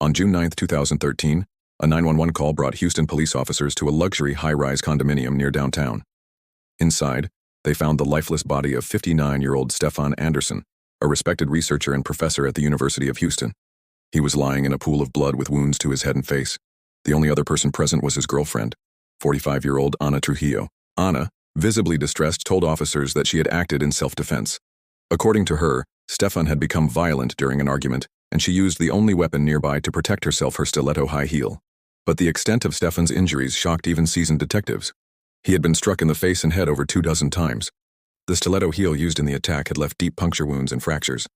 On June 9, 2013, a 911 call brought Houston police officers to a luxury high-rise condominium near downtown. Inside, they found the lifeless body of 59-year-old Stefan Anderson, a respected researcher and professor at the University of Houston. He was lying in a pool of blood with wounds to his head and face. The only other person present was his girlfriend, 45-year-old Ana Trujillo. Ana, visibly distressed, told officers that she had acted in self-defense. According to her, Stefan had become violent during an argument, and she used the only weapon nearby to protect herself, her stiletto high heel. But the extent of Stefan's injuries shocked even seasoned detectives. He had been struck in the face and head over 24 times. The stiletto heel used in the attack had left deep puncture wounds and fractures.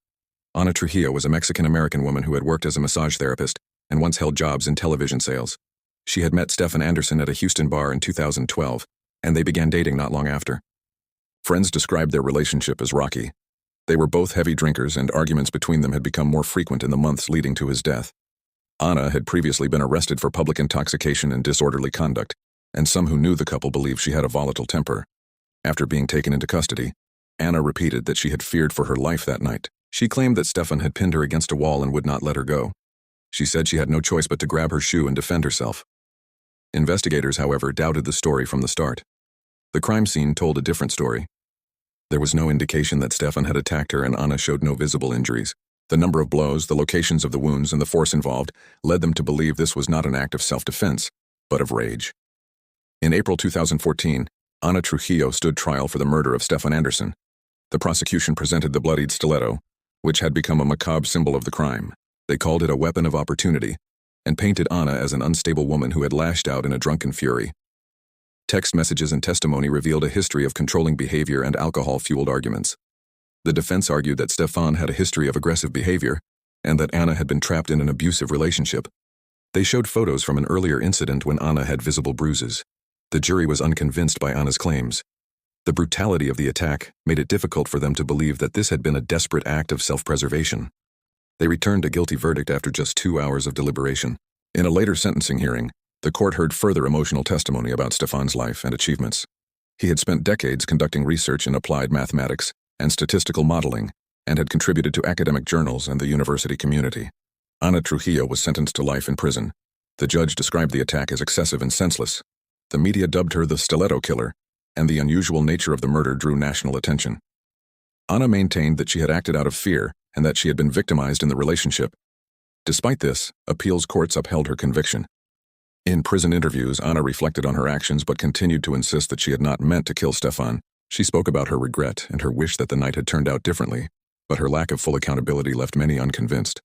Ana Trujillo was a Mexican-American woman who had worked as a massage therapist and once held jobs in television sales. She had met Stefan Anderson at a Houston bar in 2012, and they began dating not long after. Friends described their relationship as rocky. They were both heavy drinkers, and arguments between them had become more frequent in the months leading to his death. Ana had previously been arrested for public intoxication and disorderly conduct, and some who knew the couple believed she had a volatile temper. After being taken into custody, Ana repeated that she had feared for her life that night. She claimed that Stefan had pinned her against a wall and would not let her go. She said she had no choice but to grab her shoe and defend herself. Investigators, however, doubted the story from the start. The crime scene told a different story. There was no indication that Stefan had attacked her, and Ana showed no visible injuries. The number of blows, the locations of the wounds, and the force involved led them to believe this was not an act of self-defense, but of rage. In April 2014, Ana Trujillo stood trial for the murder of Stefan Anderson. The prosecution presented the bloodied stiletto, which had become a macabre symbol of the crime. They called it a weapon of opportunity, and painted Ana as an unstable woman who had lashed out in a drunken fury. Text messages and testimony revealed a history of controlling behavior and alcohol-fueled arguments. The defense argued that Stefan had a history of aggressive behavior, and that Ana had been trapped in an abusive relationship. They showed photos from an earlier incident when Ana had visible bruises. The jury was unconvinced by Ana's claims. The brutality of the attack made it difficult for them to believe that this had been a desperate act of self-preservation. They returned a guilty verdict after just 2 hours of deliberation. In a later sentencing hearing, the court heard further emotional testimony about Stefan's life and achievements. He had spent decades conducting research in applied mathematics and statistical modeling, and had contributed to academic journals and the university community. Ana Trujillo was sentenced to life in prison. The judge described the attack as excessive and senseless. The media dubbed her the stiletto killer, and the unusual nature of the murder drew national attention. Ana maintained that she had acted out of fear and that she had been victimized in the relationship. Despite this, appeals courts upheld her conviction. In prison interviews, Ana reflected on her actions but continued to insist that she had not meant to kill Stefan. She spoke about her regret and her wish that the night had turned out differently, but her lack of full accountability left many unconvinced.